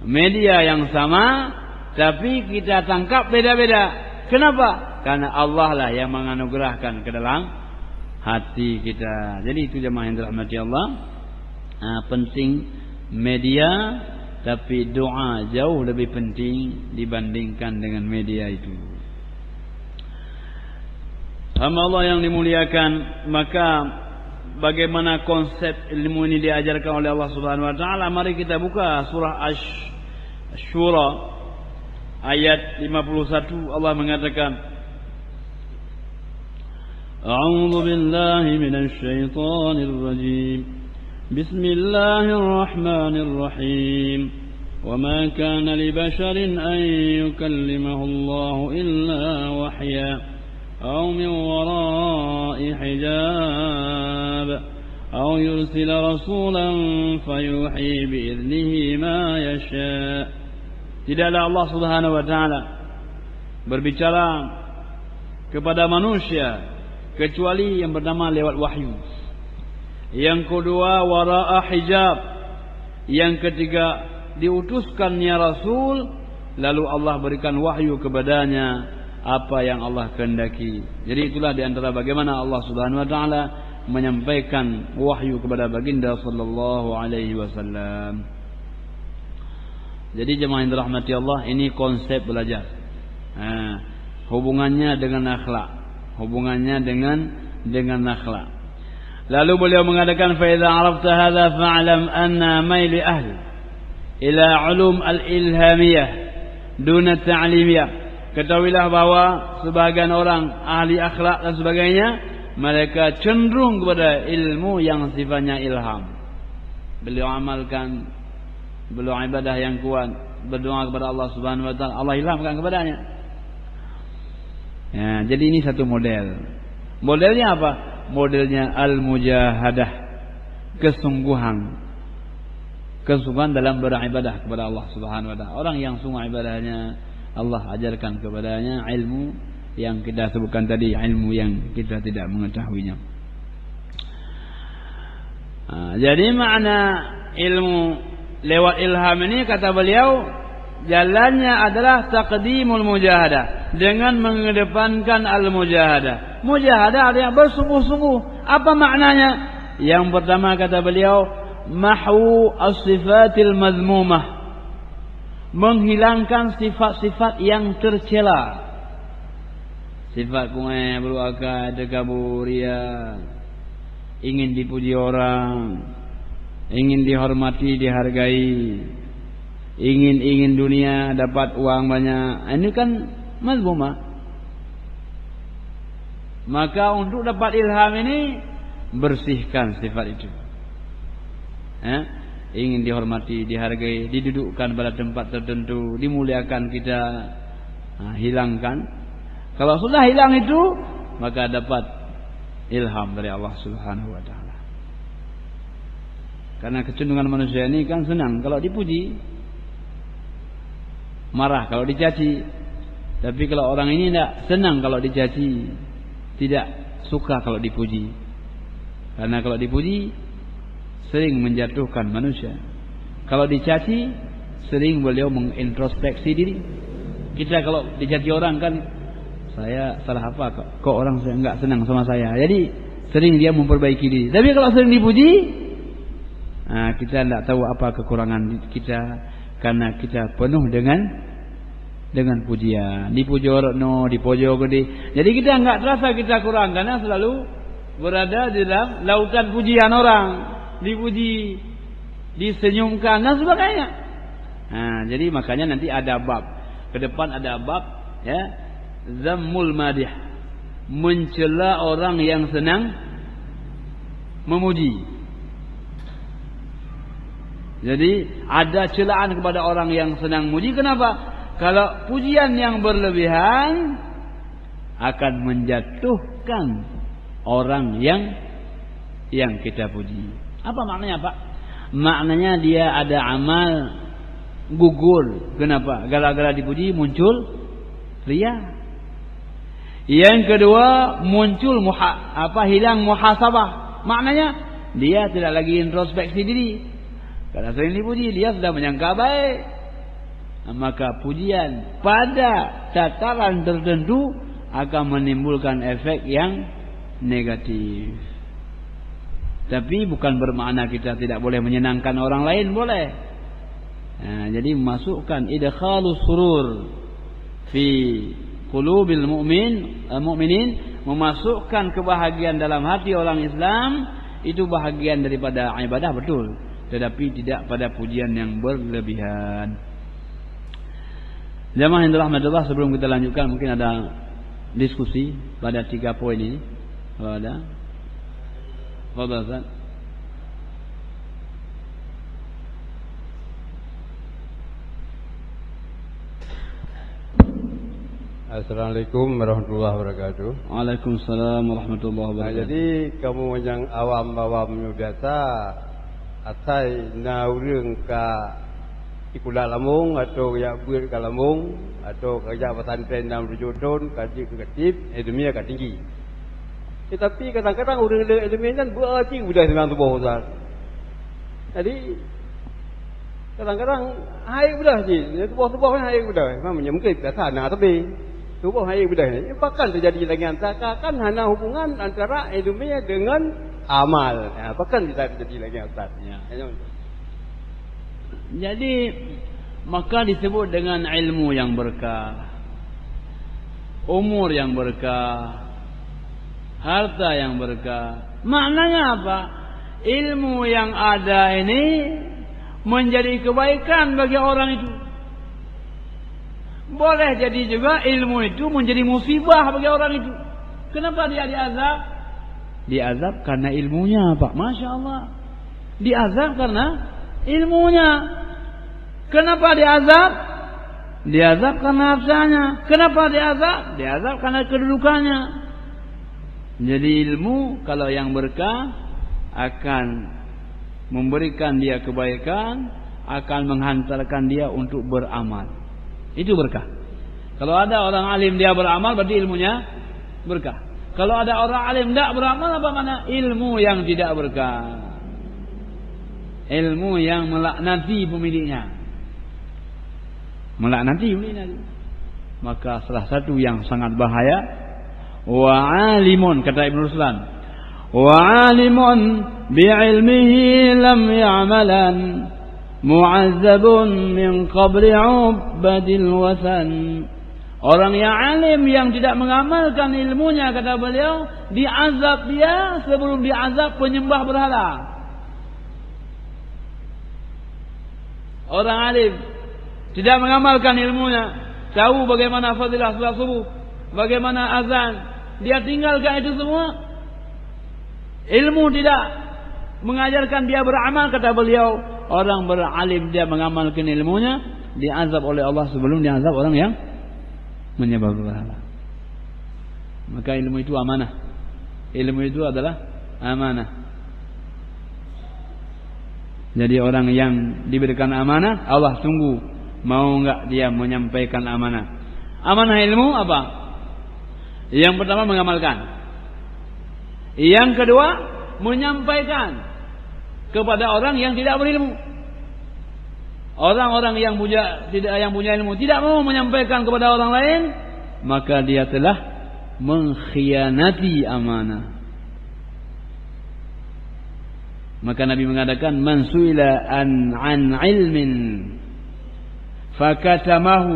media yang sama, tapi kita tangkap beda-beda. Kenapa? Karena Allah lah yang menganugerahkan ke dalam hati kita. Jadi itu jemaah yang dirahmati Allah. Penting media, tapi doa jauh lebih penting dibandingkan dengan media itu. Hamba Allah yang dimuliakan, maka bagaimana konsep ilmu ini diajarkan oleh Allah Subhanahu wa taala? Mari kita buka surah Asy-Syura ayat 51. Allah mengatakan, A'udzu billahi minasy syaithanir rajim. Bismillahirrahmanirrahim. Wa ma kana li basharin an yukallimahu Allah illa wahya أو من وراء حجاب أو يرسل رسولا فيوحي بإذنه ما يشاء. Tidaklah Allah Subhanahu wa taala berbicara kepada manusia kecuali yang bernama lewat wahyu. Yang kedua wara'a hijab. Yang ketiga diutuskannya Rasul, lalu Allah berikan wahyu kepadanya apa yang Allah kehendaki. Jadi itulah di antara bagaimana Allah Subhanahu wa taala menyampaikan wahyu kepada baginda sallallahu alaihi wasallam. Jadi jemaah yang dirahmati Allah, ini konsep belajar. Hubungannya dengan akhlak, hubungannya dengan akhlak. Lalu beliau mengatakan, fa idza arafta hadza fa'lam anna maili ahli ila ulum al-ilhamiyah duna ta'limiyah. Ketahuilah bahwa sebagian orang ahli akhlak dan sebagainya, mereka cenderung kepada ilmu yang sifatnya ilham. Beliau amalkan, beliau ibadah yang kuat, berdoa kepada Allah Subhanahu wa taala, Allah ilhamkan kepadanya. Ya, jadi ini satu model. Modelnya apa? Modelnya al-mujahadah, kesungguhan. Kesungguhan dalam beribadah kepada Allah Subhanahu wa taala. Orang yang sungguh ibadahnya, Allah ajarkan kepadanya ilmu yang kita sebutkan tadi, ilmu yang kita tidak mengetahuinya. Jadi makna ilmu lewat ilham ini, kata beliau, jalannya adalah taqdimul mujahadah, dengan mengedepankan al-mujahadah. Mujahadah artinya bersungguh-sungguh. Apa maknanya? Yang pertama kata beliau, mahwu as-sifatil madhmumah, menghilangkan sifat-sifat yang tercela. Sifat kungai, beruaka, takabur, ria, ingin dipuji orang, ingin dihormati, dihargai, ingin dunia, dapat uang banyak. Ini kan mazmumah. Maka untuk dapat ilham ini, bersihkan sifat itu. Ingin dihormati, dihargai, didudukkan pada tempat tertentu, dimuliakan kita, hilangkan. Kalau sudah hilang itu, maka dapat ilham dari Allah Subhanahu wa taala. Karena kecenderungan manusia ini kan senang kalau dipuji, marah kalau dicaci. Tapi kalau orang ini tidak senang kalau dicaci, tidak suka kalau dipuji. Karena kalau dipuji sering menjatuhkan manusia. Kalau dicaci, sering beliau mengintrospeksi diri. Kita kalau dicaci orang kan, saya salah apa kok orang saya enggak senang sama saya. Jadi sering dia memperbaiki diri. Tapi kalau sering dipuji, kita tidak tahu apa kekurangan kita, karena kita penuh dengan pujian. Dipuji orang, dipojok gede. Jadi kita enggak terasa kita kurang, karena selalu berada di dalam lautan pujian orang. Dipuji, disenyumkan dan sebagainya. Jadi makanya nanti ada bab, ke depan ada bab, ya, zammul madih, mencela orang yang senang memuji. Jadi ada celaan kepada orang yang senang memuji. Kenapa? Kalau pujian yang berlebihan akan menjatuhkan orang yang kita puji. Apa maknanya, Pak? Maknanya dia ada amal gugur. Kenapa? Gara-gara dipuji muncul ria. Yang kedua muncul hilang muhasabah. Maknanya dia tidak lagi introspeksi diri. Karena sering dipuji, dia sudah menyangka baik. maka pujian pada tataran tertentu akan menimbulkan efek yang negatif. Tapi bukan bermakna kita tidak boleh menyenangkan orang lain, boleh. Jadi memasukkan idkhalus surur fi qulubil mu'minin, memasukkan kebahagiaan dalam hati orang Islam, itu bahagian daripada ibadah, betul, tetapi tidak pada pujian yang berlebihan. Jamaah yang dirahmatillah, sebelum kita lanjutkan mungkin ada diskusi pada 3 poin ini. Kalau ada, fadhal Ustaz. Assalamualaikum warahmatullahi wabarakatuh. Waalaikumsalam warahmatullahi wabarakatuh. Jadi kamu yang awam-awam biasa asai na urang ka ikulah lamung atau ya buat ke lamung atau kerja pesantren dalam rujudon kaji ke ketip ilmiah ke tinggi. Tetapi kadang-kadang orang ilmiah kan berarti sudah sembilan tubuh Ustaz. Jadi kadang-kadang hai sudah je, tubuh-tubuh hai sudah. Memang mungkin biasa nak tapi tubuh hai sudah. Ini bahkan terjadi lagi antara kan hana hubungan antara ilmiah dengan amal. Bahkan tidak terjadi lagi Ustaz. Ya. Jadi maka disebut dengan ilmu yang berkah, umur yang berkah, harta yang berkah. Maknanya apa? Ilmu yang ada ini menjadi kebaikan bagi orang itu. Boleh jadi juga ilmu itu menjadi musibah bagi orang itu. Kenapa dia diazab? Diazab karena ilmunya, Pak. Masya Allah. Diazab karena ilmunya. Kenapa diazab? Diazab karena nafsanya. Kenapa diazab? Diazab karena kedudukannya. Jadi ilmu kalau yang berkah akan memberikan dia kebaikan, akan menghantarkan dia untuk beramal. Itu berkah. Kalau ada orang alim dia beramal, berarti ilmunya berkah. Kalau ada orang alim tidak beramal, apa makna? Ilmu yang tidak berkah, ilmu yang melaknati pemiliknya. Melaknati pemiliknya. Maka salah satu yang sangat bahaya, wa alimun, kata Ibn Ruslan, wa alimun bi'ilmihi lam ya'malan mu'azzabun min qabri 'ubadil wasan. Orang yang alim yang tidak mengamalkan ilmunya, kata beliau, diazab dia sebelum diazab penyembah berhala. Orang alim tidak mengamalkan ilmunya, tahu bagaimana fadilah salat subuh, bagaimana azan, dia tinggalkan itu semua. Ilmu tidak mengajarkan dia beramal, kata beliau, orang beralim dia mengamalkan ilmunya, diazab oleh Allah sebelum diazab orang yang menyembah berhala. Maka ilmu itu amanah. Ilmu itu adalah amanah. Jadi orang yang diberikan amanah, Allah tunggu mau enggak dia menyampaikan amanah. Amanah ilmu apa? Yang pertama mengamalkan. Yang kedua menyampaikan kepada orang yang tidak berilmu. Orang-orang yang punya ilmu tidak mau menyampaikan kepada orang lain, maka dia telah mengkhianati amanah. Maka Nabi mengatakan, man su'ila an ilmin fakatamahu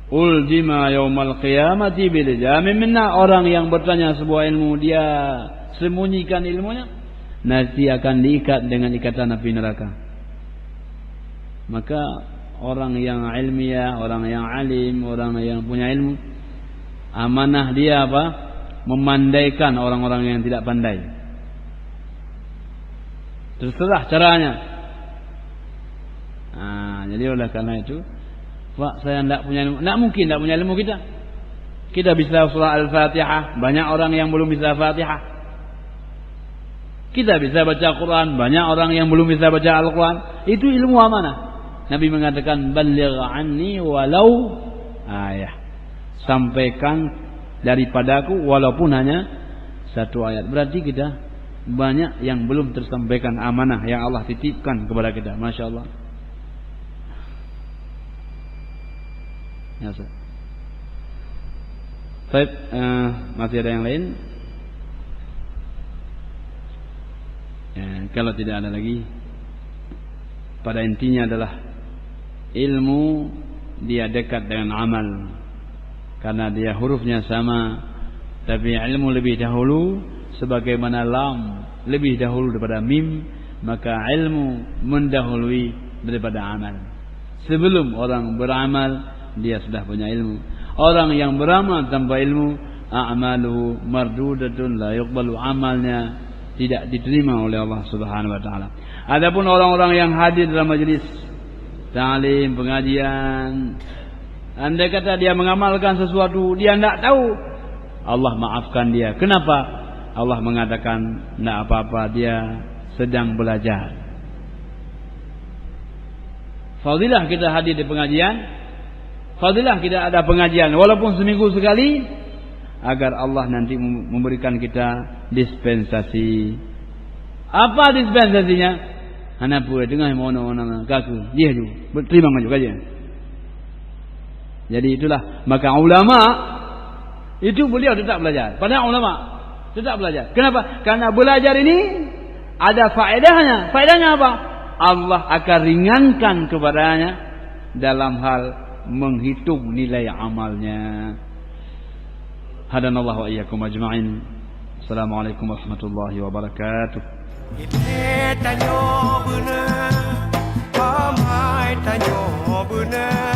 uldima yaumal qiyamati bil jamin minna. Orang yang bertanya sebuah ilmu, dia sembunyikan ilmunya, nanti akan diikat dengan ikatan api neraka. Maka orang yang ilmiah, orang yang alim, orang yang punya ilmu, amanah dia apa? Memandaikan orang-orang yang tidak pandai. Terserah caranya. Jadi oleh karena itu, Pak, saya tidak punya ilmu. Tidak mungkin tidak punya ilmu kita. Kita bisa surah Al-Fatihah, banyak orang yang belum bisa Fatihah. Kita bisa baca Quran, banyak orang yang belum bisa baca Al-Quran. Itu ilmu amanah. Nabi mengatakan, baligh anni walau ayah. Sampaikan daripadaku walaupun hanya satu ayat. Berarti kita banyak yang belum tersampaikan amanah yang Allah titipkan kepada kita. Masya Allah. Ya, Ustaz. Baik, masih ada yang lain? Ya, kalau tidak ada lagi, pada intinya adalah ilmu dia dekat dengan amal, karena dia hurufnya sama, tapi ilmu lebih dahulu, sebagaimana lam lebih dahulu daripada mim, maka ilmu mendahului daripada amal. Sebelum orang beramal, dia sudah punya ilmu. Orang yang beramal tanpa ilmu, a'maluhu mardudatun, la yuqbalu, amalnya tidak diterima oleh Allah Subhanahu wa taala. Adapun orang-orang yang hadir dalam majelis ta'lim, pengajian, andai kata dia mengamalkan sesuatu dia tidak tahu, Allah maafkan dia. Kenapa? Allah mengatakan tidak apa-apa, dia sedang belajar. Fadilah kita hadir di pengajian, fadilah kita ada pengajian walaupun seminggu sekali, agar Allah nanti memberikan kita dispensasi. Apa dispensasinya? Hana pura dengar mana kaku dia tu terima maju kajian. Jadi itulah, maka ulama itu beliau tetap belajar. Padahal ulama tetap belajar. Kenapa? Karena belajar ini ada faedahnya. Faedahnya apa? Allah akan ringankan kepadanya dalam hal menghitung nilai amalnya. Hadanallahu wa iyyakum ajma'in. Assalamualaikum warahmatullahi wabarakatuh. Kita tanyo bener, pamai tanyo bener.